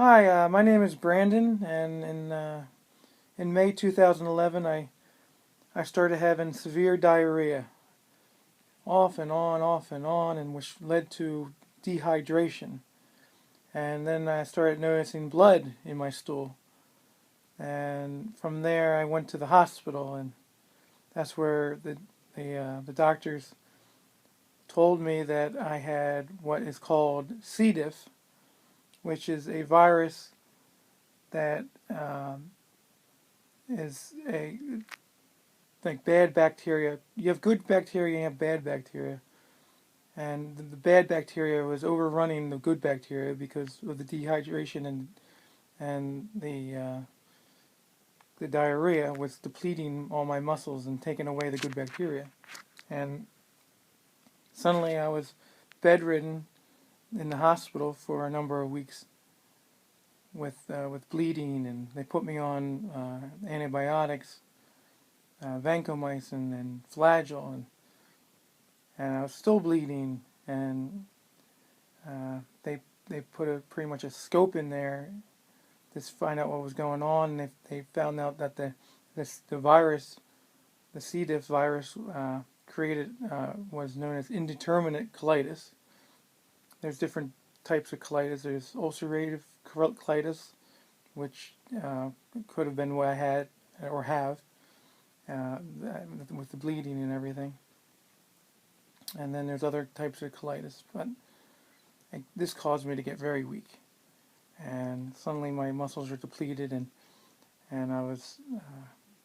Hi, my name is Brandon, and in May 2011, I started having severe diarrhea, off and on, and which led to dehydration. And then I started noticing blood in my stool, and from there I went to the hospital, and that's where the doctors told me that I had what is called C-diff, which is a virus that is a like bad bacteria. You have good bacteria and you have bad bacteria. And the bad bacteria was overrunning the good bacteria because of the dehydration and the diarrhea was depleting all my muscles and taking away the good bacteria. And suddenly I was bedridden in the hospital for a number of weeks with bleeding, and they put me on antibiotics, vancomycin and Flagyl, and I was still bleeding, and they put pretty much a scope in there to find out what was going on. And they found out that the virus, the C. diff virus, created was known as indeterminate colitis. There's different types of colitis. There's ulcerative colitis, which could have been what I had or have with the bleeding and everything. And then there's other types of colitis, but this caused me to get very weak, and suddenly my muscles were depleted, and I was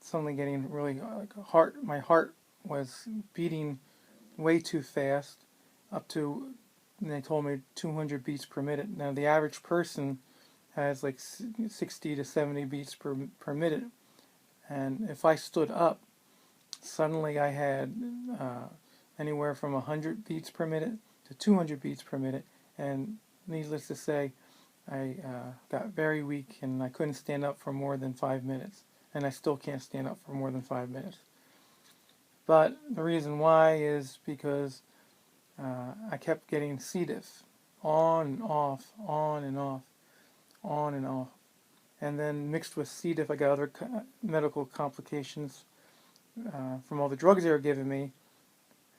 suddenly getting really my heart was beating way too fast, up to, and they told me 200 beats per minute. Now the average person has like 60 to 70 beats per minute, and if I stood up, suddenly I had anywhere from 100 beats per minute to 200 beats per minute, and needless to say, I got very weak, and I couldn't stand up for more than 5 minutes, and I still can't stand up for more than 5 minutes. But the reason why is because I kept getting C. diff, on and off, on and off, on and off. And then mixed with C. diff, I got other medical complications from all the drugs they were giving me.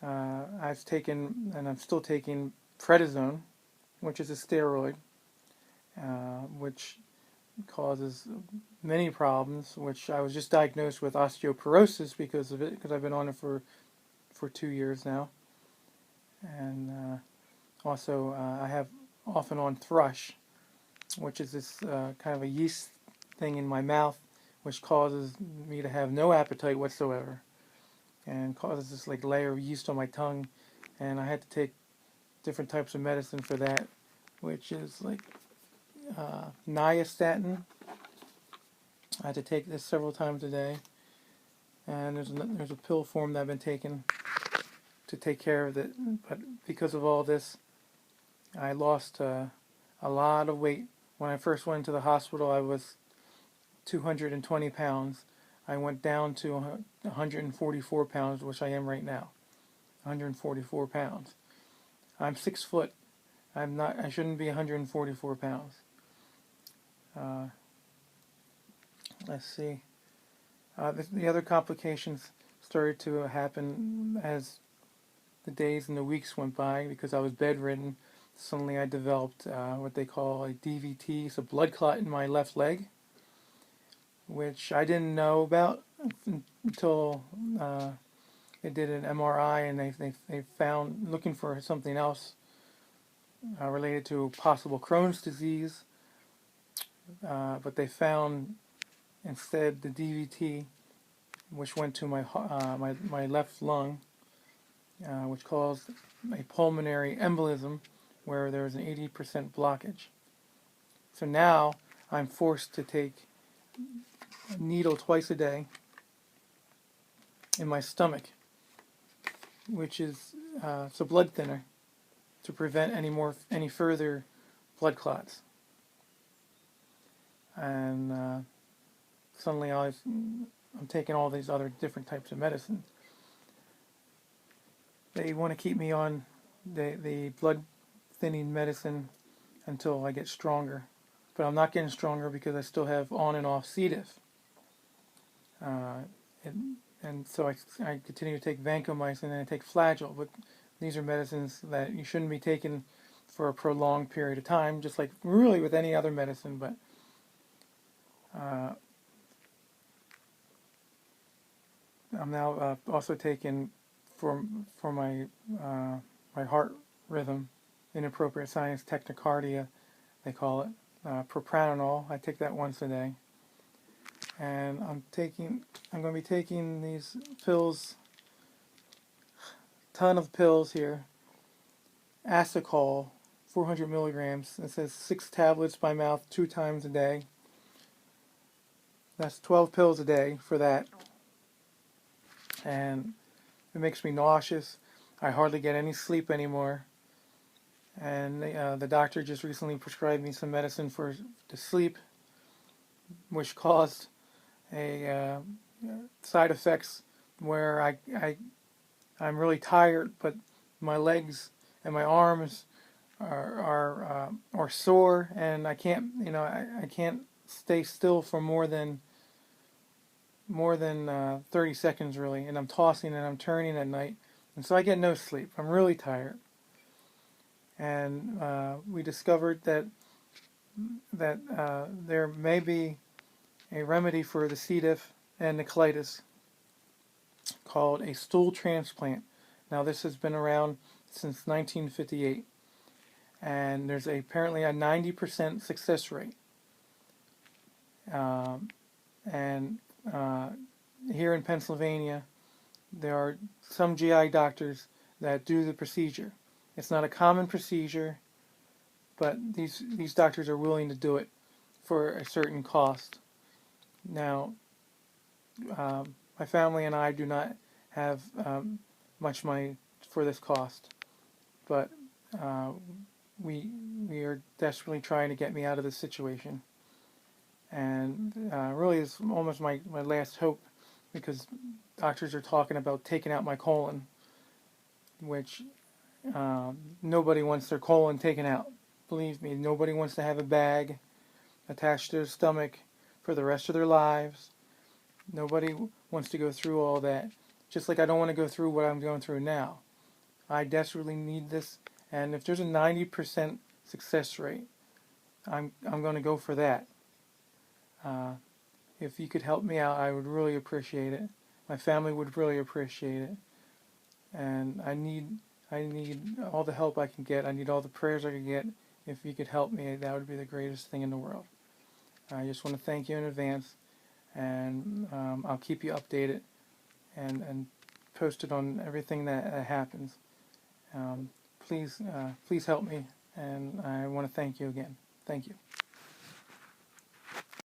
I've taken, and I'm still taking, prednisone, which is a steroid, which causes many problems, which I was just diagnosed with osteoporosis because of it, because I've been on it for 2 years now. And also I have off and on thrush, which is this kind of a yeast thing in my mouth, which causes me to have no appetite whatsoever, and causes this like layer of yeast on my tongue, and I had to take different types of medicine for that, which is like nystatin. I had to take this several times a day, and there's a pill form that I've been taking to take care of it. But because of all this, I lost a lot of weight. When I first went to the hospital, I was 220 pounds. I went down to 144 pounds, which I am right now. 144 pounds. I'm 6 foot. I shouldn't be 144 pounds. Let's see. The other complications started to happen as the days and the weeks went by, because I was bedridden. Suddenly I developed what they call a DVT, it's a blood clot in my left leg, which I didn't know about until they did an MRI, and they found, looking for something else related to possible Crohn's disease, but they found instead the DVT, which went to my left lung, which caused a pulmonary embolism, where there was an 80% blockage. So now I'm forced to take a needle twice a day in my stomach, which is it's a blood thinner to prevent any further blood clots. And suddenly I'm taking all these other different types of medicine. They want to keep me on the blood thinning medicine until I get stronger, but I'm not getting stronger because I still have on and off C-diff. And so I continue to take vancomycin and I take Flagyl, but these are medicines that you shouldn't be taking for a prolonged period of time, just like really with any other medicine. But I'm now also taking for my my heart rhythm, inappropriate sinus tachycardia, they call it, propranolol. I take that once a day, and I'm going to be taking these pills, ton of pills here. Asacol, 400 milligrams. It says 6 tablets by mouth 2 times a day. That's 12 pills a day for that. And it makes me nauseous. I hardly get any sleep anymore. And the doctor just recently prescribed me some medicine to sleep, which caused a side effects where I'm really tired, but my legs and my arms are sore, and I can't I can't stay still for more than 30 seconds really, and I'm tossing and I'm turning at night, and so I get no sleep. I'm really tired, and we discovered that there may be a remedy for the C. diff and the colitis called a stool transplant. Now this has been around since 1958, and there's apparently a 90% success rate. And here in Pennsylvania, there are some GI doctors that do the procedure. It's not a common procedure, but these doctors are willing to do it for a certain cost. Now, my family and I do not have much money for this cost, but we are desperately trying to get me out of this situation. And really it's almost my last hope, because doctors are talking about taking out my colon, which nobody wants their colon taken out. Believe me, nobody wants to have a bag attached to their stomach for the rest of their lives. Nobody wants to go through all that. Just like I don't want to go through what I'm going through now. I desperately need this, and if there's a 90% success rate, I'm going to go for that. If you could help me out, I would really appreciate it. My family would really appreciate it, and I need all the help I can get. I need all the prayers I can get. If you could help me, that would be the greatest thing in the world. I just want to thank you in advance, and I'll keep you updated and posted on everything that happens. Please help me, and I want to thank you again. Thank you.